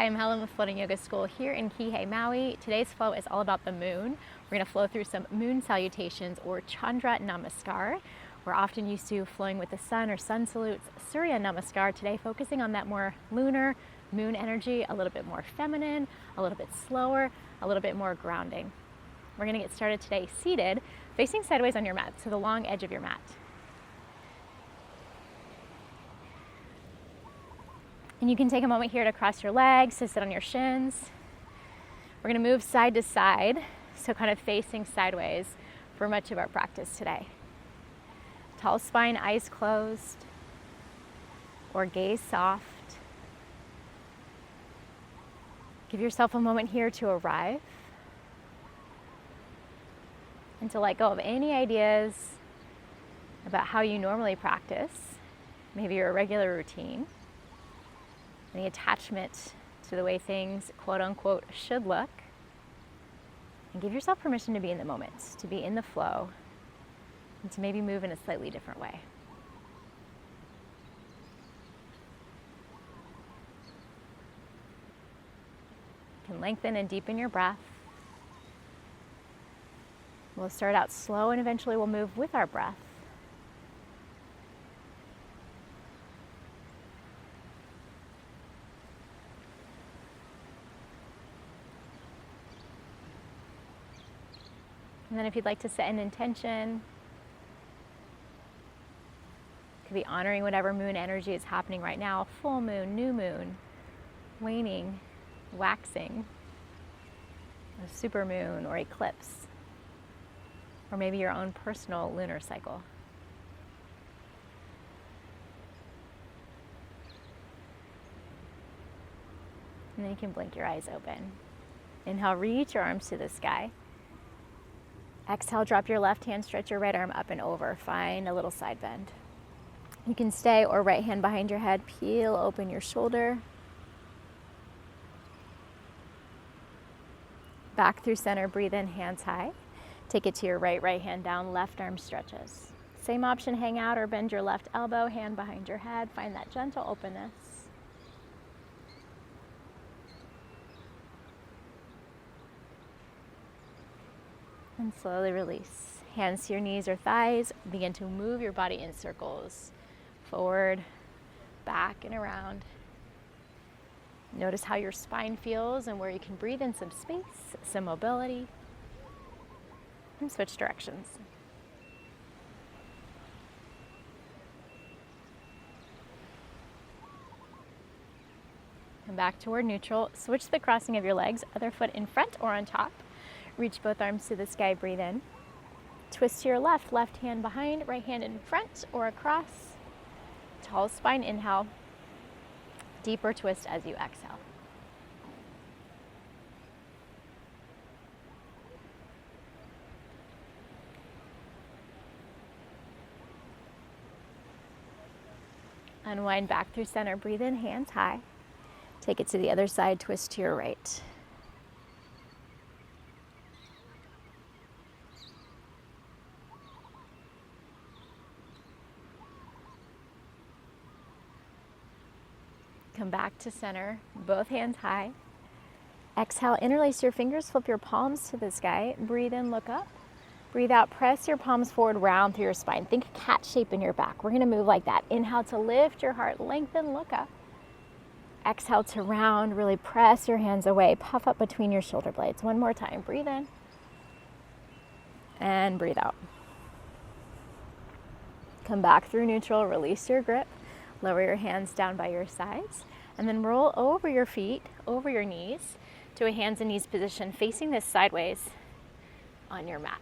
Hi, I'm Helen with Floating Yoga School here in Kihei, Maui. Today's flow is all about the moon. We're going to flow through some moon salutations or chandra namaskar. We're often used to flowing with the sun or sun salutes, Surya namaskar. Today focusing on that more lunar moon energy, a little bit more feminine, a little bit slower, a little bit more grounding. We're going to get started today seated, facing sideways on your mat, so the long edge of your mat. And you can take a moment here to cross your legs, to sit on your shins. We're going to move side to side, so kind of facing sideways for much of our practice today. Tall spine, eyes closed, or gaze soft. Give yourself a moment here to arrive and to let go of any ideas about how you normally practice, maybe your regular routine. Any attachment to the way things, quote unquote, should look. And give yourself permission to be in the moment, to be in the flow, and to maybe move in a slightly different way. You can lengthen and deepen your breath. We'll start out slow and eventually we'll move with our breath. And then if you'd like to set an intention, it could be honoring whatever moon energy is happening right now, full moon, new moon, waning, waxing, a super moon or eclipse, or maybe your own personal lunar cycle. And then you can blink your eyes open. Inhale, reach your arms to the sky. Exhale, drop your left hand, stretch your right arm up and over. Find a little side bend. You can stay or right hand behind your head. Peel open your shoulder. Back through center, breathe in, hands high. Take it to your right hand down, left arm stretches. Same option, hang out or bend your left elbow, hand behind your head. Find that gentle openness. And slowly release. Hands to your knees or thighs. Begin to move your body in circles. Forward, back, and around. Notice how your spine feels and where you can breathe in some space, some mobility. And switch directions. Come back toward neutral. Switch the crossing of your legs, other foot in front or on top. Reach both arms to the sky, breathe in. Twist to your left, left hand behind, right hand in front or across. Tall spine, inhale. Deeper twist as you exhale. Unwind back through center, breathe in, hands high. Take it to the other side, twist to your right. Come back to center, both hands high. Exhale, interlace your fingers, flip your palms to the sky. Breathe in, look up. Breathe out, press your palms forward, round through your spine. Think cat shape in your back. We're gonna move like that. Inhale to lift your heart, lengthen, look up. Exhale to round, really press your hands away. Puff up between your shoulder blades. One more time, breathe in. And breathe out. Come back through neutral, release your grip. Lower your hands down by your sides. And then roll over your feet, over your knees, to a hands and knees position, facing this sideways on your mat.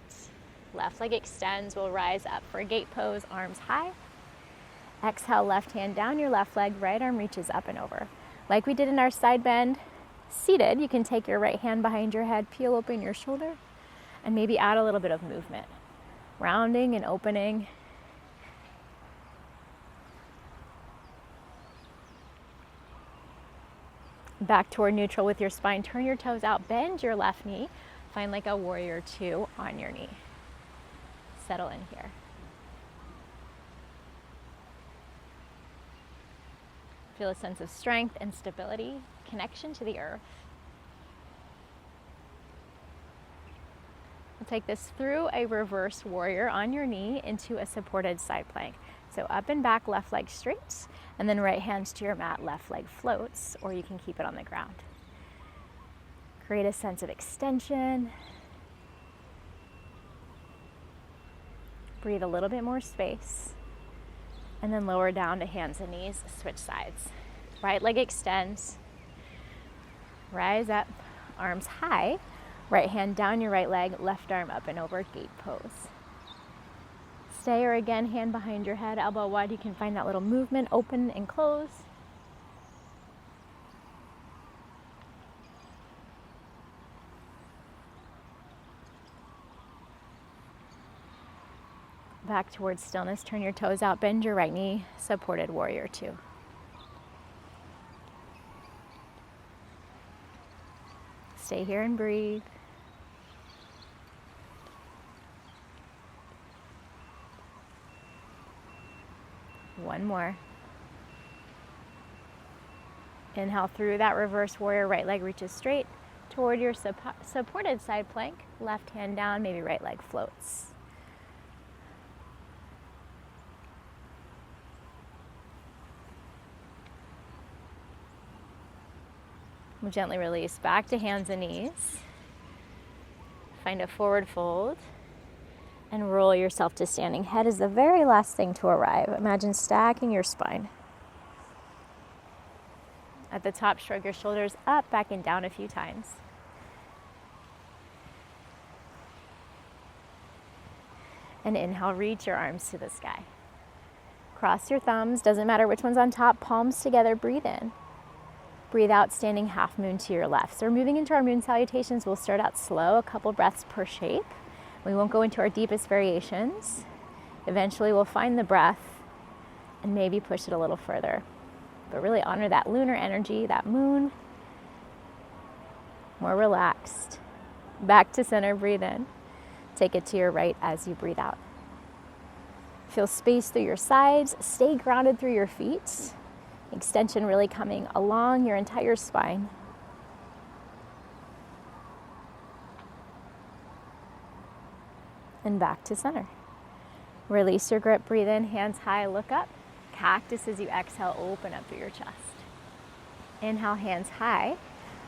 Left leg extends, we'll rise up for a gate pose, arms high. Exhale, left hand down your left leg, right arm reaches up and over. Like we did in our side bend, seated, you can take your right hand behind your head, peel open your shoulder, and maybe add a little bit of movement. Rounding and opening. Back toward neutral with your spine. Turn your toes out, bend your left knee. Find like a warrior two on your knee. Settle in here. Feel a sense of strength and stability. connection to the earth. We'll take this through a reverse warrior on your knee into a supported side plank. So up and back, left leg straight, and then right hands to your mat, left leg floats, or you can keep it on the ground. Create a sense of extension. Breathe a little bit more space. And then lower down to hands and knees, switch sides. Right leg extends. Rise up, arms high. Right hand down your right leg, left arm up and over, gate pose. Stay, or again, hand behind your head, elbow wide. You can find that little movement, open and close. Back towards stillness, turn your toes out, bend your right knee, supported warrior two. Stay here and breathe. One more. Inhale through that reverse warrior, right leg reaches straight toward your supported side plank, left hand down, maybe right leg floats. We'll gently release back to hands and knees. Find a forward fold and roll yourself to standing. Head is the very last thing to arrive. Imagine stacking your spine. At the top, shrug your shoulders up, back and down a few times. And inhale, reach your arms to the sky. Cross your thumbs, doesn't matter which one's on top, palms together, breathe in. Breathe out, standing half moon to your left. So we're moving into our moon salutations. We'll start out slow, a couple breaths per shape. We won't go into our deepest variations. Eventually we'll find the breath and maybe push it a little further. But really honor that lunar energy, that moon. More relaxed. Back to center, breathe in. Take it to your right as you breathe out. Feel space through your sides. Stay grounded through your feet. Extension really coming along your entire spine. And back to center. Release your grip, breathe in, hands high, look up. Cactus as you exhale, open up through your chest. Inhale, hands high.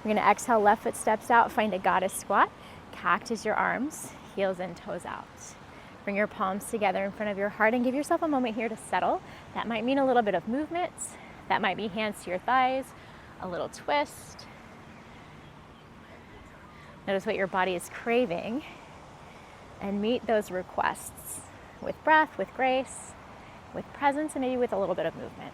We're gonna exhale, left foot steps out, find a goddess squat. Cactus your arms, heels and toes out. Bring your palms together in front of your heart and give yourself a moment here to settle. That might mean a little bit of movement. That might be hands to your thighs, a little twist. Notice what your body is craving and meet those requests with breath, with grace, with presence, and maybe with a little bit of movement.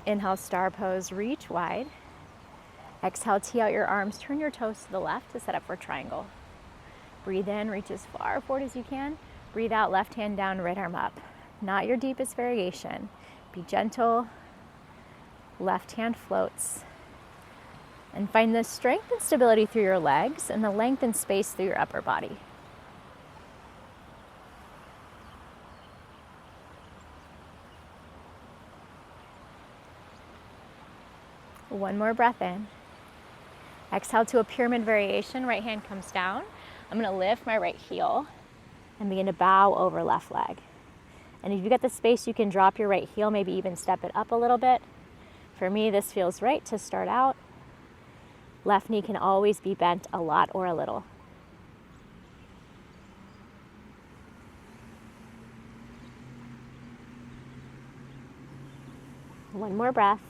Inhale, star pose, reach wide. Exhale, tee out your arms, turn your toes to the left to set up for triangle. Breathe in, reach as far forward as you can. Breathe out, left hand down, right arm up. Not your deepest variation. Be gentle. Left hand floats. And find the strength and stability through your legs and the length and space through your upper body. One more breath in. Exhale to a pyramid variation. Right hand comes down. I'm going to lift my right heel and begin to bow over left leg. And if you've got the space, you can drop your right heel, maybe even step it up a little bit. For me, this feels right to start out. Left knee can always be bent a lot or a little. One more breath.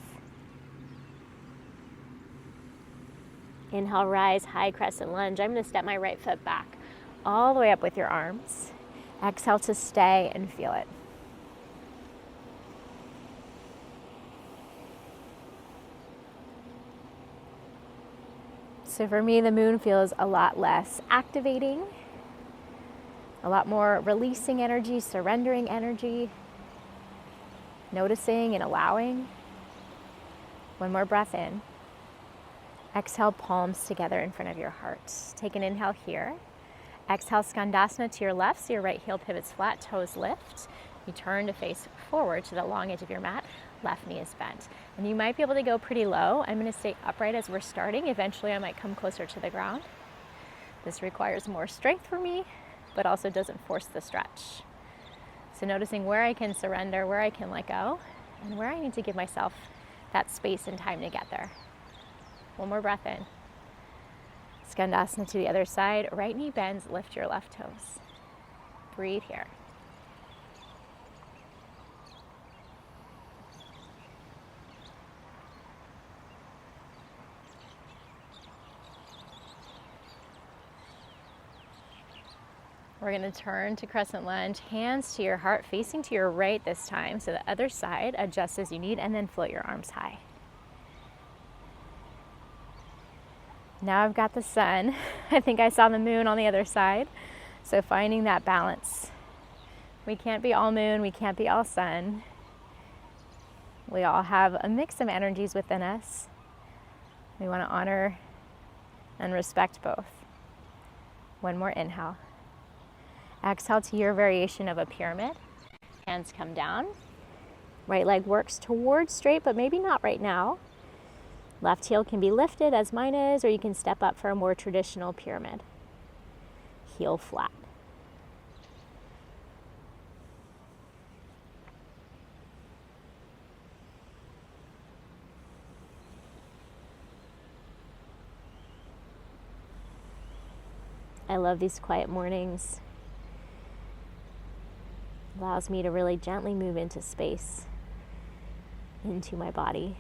Inhale, rise, high crescent lunge. I'm going to step my right foot back all the way up with your arms. Exhale to stay and feel it. So for me, the moon feels a lot less activating, a lot more releasing energy, surrendering energy, noticing and allowing. One more breath in. Exhale, palms together in front of your heart. Take an inhale here. Exhale, Skandasana to your left, so your right heel pivots flat, toes lift. You turn to face forward to the long edge of your mat. Left knee is bent. And you might be able to go pretty low. I'm going to stay upright as we're starting. Eventually I might come closer to the ground. This requires more strength for me, but also doesn't force the stretch. So noticing where I can surrender, where I can let go, and where I need to give myself that space and time to get there. One more breath in. Skandasana to the other side. Right knee bends, lift your left toes. Breathe here. We're going to turn to crescent lunge, hands to your heart, facing to your right this time, so the other side, adjust as you need, and then float your arms high. Now I've got the sun. I think I saw the moon on the other side, so finding that balance. We can't be all moon, we can't be all sun. We all have a mix of energies within us. We want to honor and respect both. One more inhale. Exhale to your variation of a pyramid. Hands come down. Right leg works towards straight, but maybe not right now. Left heel can be lifted as mine is, or you can step up for a more traditional pyramid. Heel flat. I love these quiet mornings. Allows me to really gently move into space, into my body.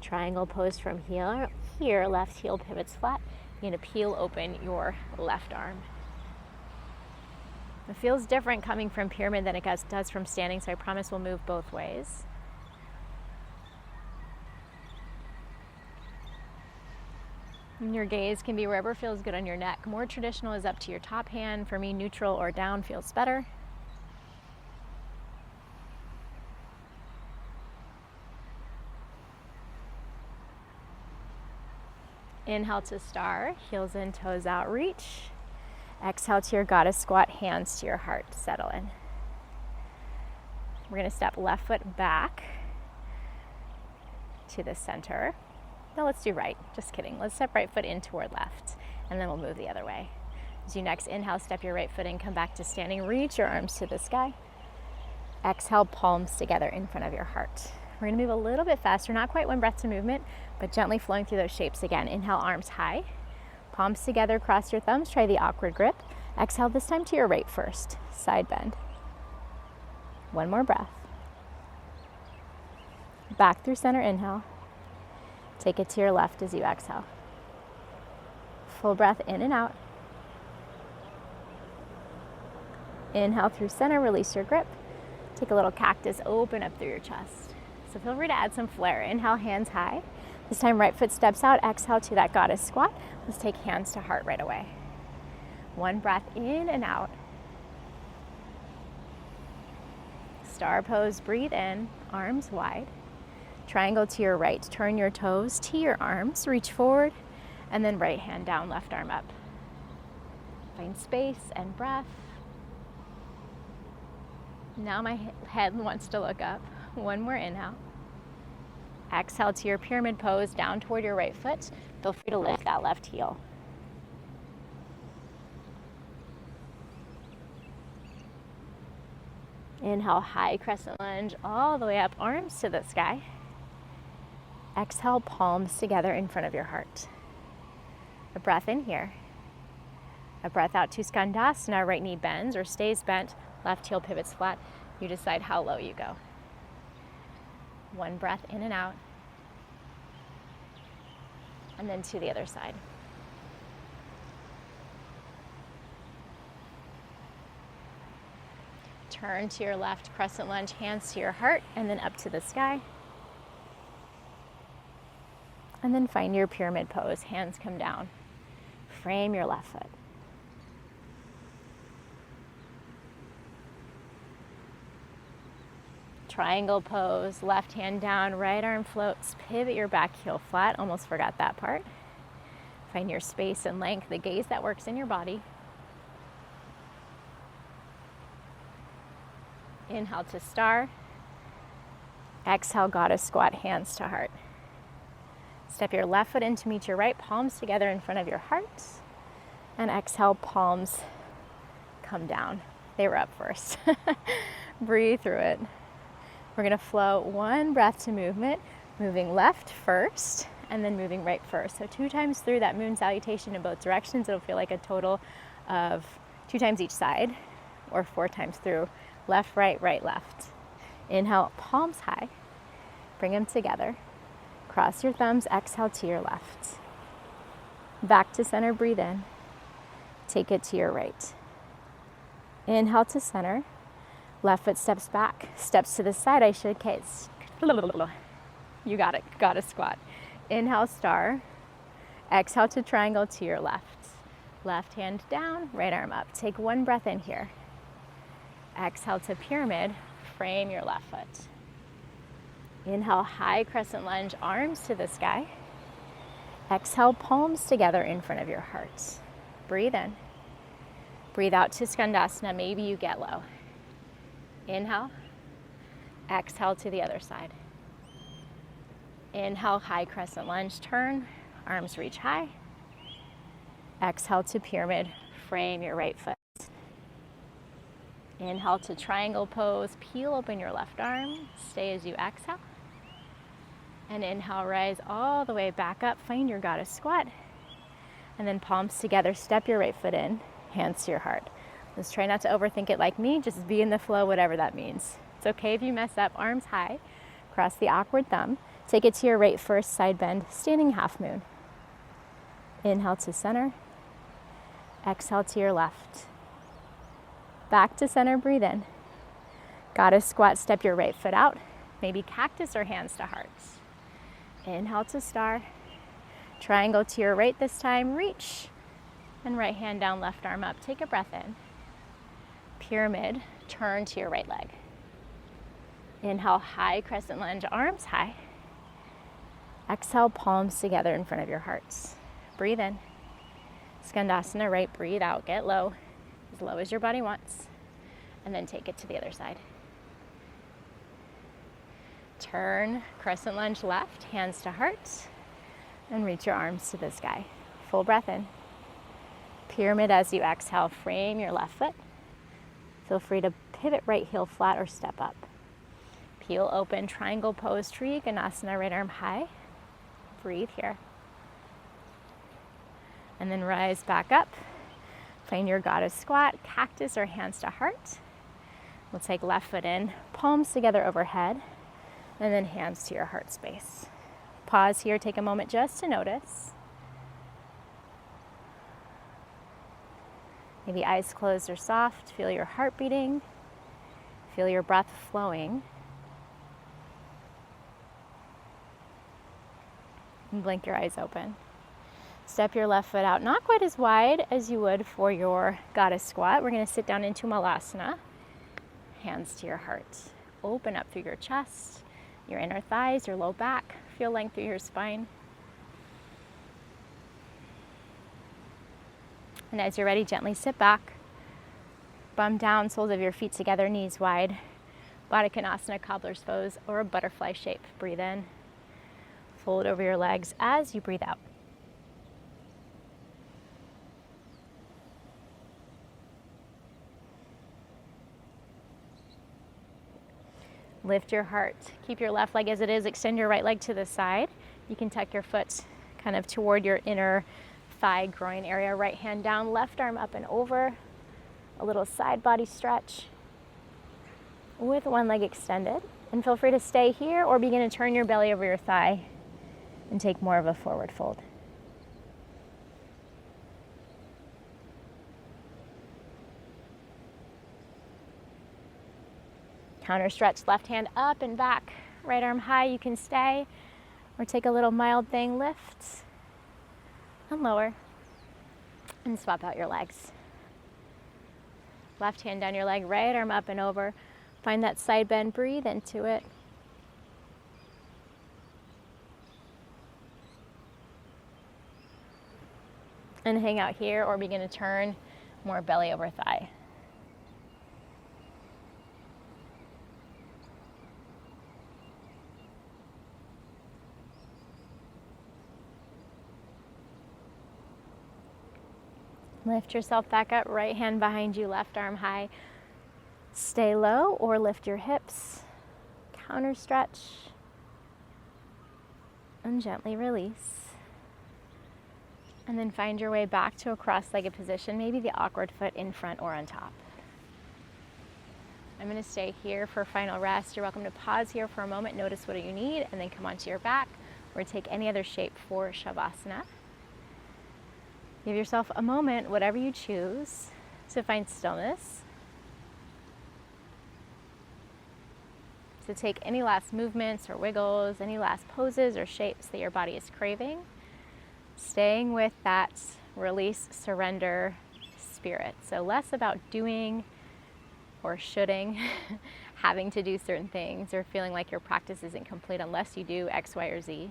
Triangle pose from here, left heel pivots flat. You're going to peel open your left arm. It feels different coming from pyramid than it does from standing, so I promise we'll move both ways. And your gaze can be wherever feels good on your neck. More traditional is up to your top hand. For me, neutral or down feels better. Inhale to star, heels in, toes out, reach. Exhale to your goddess squat, hands to your heart, settle in. We're going to step left foot back to the center. No, let's do right, just kidding. Let's step right foot in toward left, and then we'll move the other way. As you next inhale, step your right foot in, come back to standing, reach your arms to the sky. Exhale, palms together in front of your heart. We're going to move a little bit faster, not quite one breath to movement, but gently flowing through those shapes again. Inhale, arms high, palms together, cross your thumbs, try the awkward grip. Exhale, this time to your right first, side bend. One more breath. Back through center, inhale. Take it to your left as you exhale. Full breath in and out. Inhale through center, release your grip. Take a little cactus, open up through your chest. So feel free to add some flair. Inhale, hands high. This time right foot steps out, exhale to that goddess squat. Let's take hands to heart right away. One breath in and out. Star pose, breathe in, arms wide. Triangle to your right, turn your toes to your arms, reach forward, and then right hand down, left arm up. Find space and breath. Now my head wants to look up. One more inhale. Exhale to your pyramid pose, down toward your right foot. Feel free to lift that left heel. Inhale, high crescent lunge, all the way up, arms to the sky. Exhale, palms together in front of your heart. A breath in here. A breath out to Skandasana, right knee bends or stays bent, left heel pivots flat. You decide how low you go. One breath in and out. And then to the other side. Turn to your left, crescent lunge, hands to your heart, and then up to the sky. And then find your pyramid pose, hands come down. Frame your left foot. Triangle pose, left hand down, right arm floats, pivot your back heel flat, almost forgot that part. Find your space and length, the gaze that works in your body. Inhale to star. Exhale, goddess squat, hands to heart. Step your left foot in to meet your right, palms together in front of your heart. And exhale, palms come down. They were up first. Breathe through it. We're gonna flow one breath to movement, moving left first, and then moving right first. So 2 times through that moon salutation in both directions. It'll feel like a total of 2 times each side, or 4 times through. Left, right, right, left. Inhale, palms high. Bring them together. Cross your thumbs, exhale to your left. Back to center, breathe in. Take it to your right. Inhale to center. Left foot steps back, steps to the side, I should case. You got it, goddess squat. Inhale, star. Exhale to triangle to your left. Left hand down, right arm up. Take one breath in here. Exhale to pyramid, frame your left foot. Inhale, high crescent lunge, arms to the sky. Exhale, palms together in front of your heart. Breathe in. Breathe out to Skandasana, maybe you get low. Inhale, exhale to the other side. Inhale, high crescent lunge, turn, arms reach high. Exhale to pyramid, frame your right foot. Inhale to triangle pose, peel open your left arm, stay as you exhale. And inhale, rise all the way back up, find your goddess squat. And then palms together, step your right foot in, hands to your heart. Let's try not to overthink it like me, just be in the flow, whatever that means. It's okay if you mess up, arms high, cross the awkward thumb, take it to your right first, side bend, standing half moon. Inhale to center, exhale to your left. Back to center, breathe in. Goddess squat, step your right foot out, maybe cactus or hands to hearts. Inhale to star, triangle to your right this time, reach, and right hand down, left arm up, take a breath in. Pyramid, turn to your right leg. Inhale, high crescent lunge, arms high. Exhale, palms together in front of your hearts. Breathe in. Skandasana, right, breathe out, get low as your body wants. And then take it to the other side. Turn, crescent lunge left, hands to heart. And reach your arms to the sky. Full breath in. Pyramid as you exhale, frame your left foot. Feel free to pivot right heel flat or step up. Peel open, triangle pose, Trikonasana, right arm high. Breathe here. And then rise back up. Find your goddess squat, cactus or hands to heart. We'll take left foot in, palms together overhead, and then hands to your heart space. Pause here, take a moment just to notice. Maybe eyes closed or soft, feel your heart beating, feel your breath flowing. And blink your eyes open. Step your left foot out, not quite as wide as you would for your goddess squat. We're gonna sit down into Malasana. Hands to your heart. Open up through your chest, your inner thighs, your low back. Feel length through your spine. And as you're ready, gently sit back. Bum down, soles of your feet together, knees wide. Baddha Konasana, cobbler's pose, or a butterfly shape. Breathe in. Fold over your legs as you breathe out. Lift your heart. Keep your left leg as it is. Extend your right leg to the side. You can tuck your foot kind of toward your inner thigh, groin area. Right hand down, left arm up and over. A little side body stretch with one leg extended. And feel free to stay here or begin to turn your belly over your thigh and take more of a forward fold. Counter stretch, left hand up and back, right arm high, you can stay, or take a little mild thing, lift and lower, and swap out your legs. Left hand down your leg, right arm up and over, find that side bend, breathe into it. And hang out here or begin to turn more belly over thigh. Lift yourself back up, right hand behind you, left arm high. Stay low or lift your hips, counter stretch, and gently release. And then find your way back to a cross-legged position, maybe the awkward foot in front or on top. I'm going to stay here for final rest. You're welcome to pause here for a moment, notice what you need, and then come onto your back or take any other shape for Shavasana. Give yourself a moment, whatever you choose, to find stillness. To take any last movements or wiggles, any last poses or shapes that your body is craving. Staying with that release, surrender spirit. So less about doing or shoulding, having to do certain things or feeling like your practice isn't complete unless you do X, Y, or Z.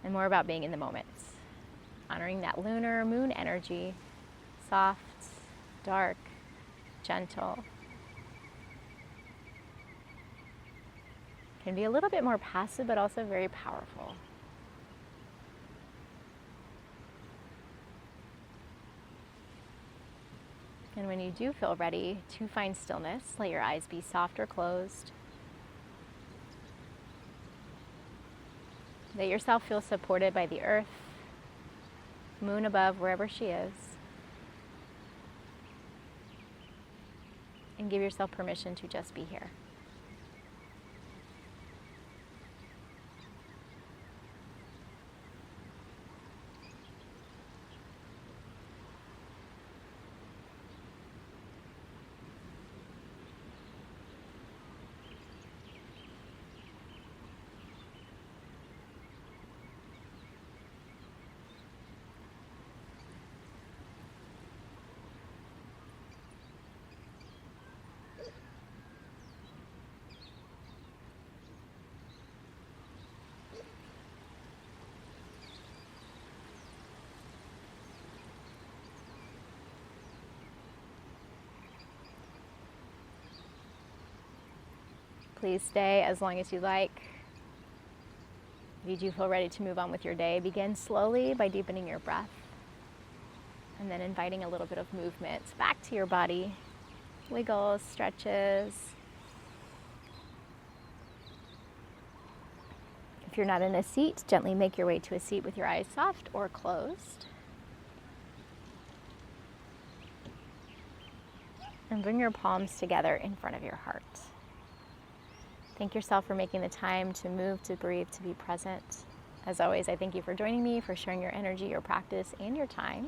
And more about being in the moment. Honoring that lunar moon energy, soft, dark, gentle. Can be a little bit more passive, but also very powerful. And when you do feel ready to find stillness, let your eyes be soft or closed. Let yourself feel supported by the earth, moon above, wherever she is. And give yourself permission to just be here. Please stay as long as you like. If you do feel ready to move on with your day, begin slowly by deepening your breath and then inviting a little bit of movement back to your body. Wiggles, stretches. If you're not in a seat, gently make your way to a seat with your eyes soft or closed. And bring your palms together in front of your heart. Thank yourself for making the time to move, to breathe, to be present. As always, I thank you for joining me, for sharing your energy, your practice, and your time.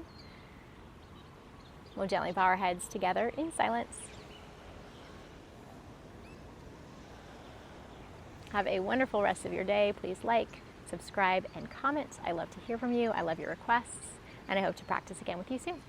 We'll gently bow our heads together in silence. Have a wonderful rest of your day. Please like, subscribe, and comment. I love to hear from you. I love your requests, and I hope to practice again with you soon.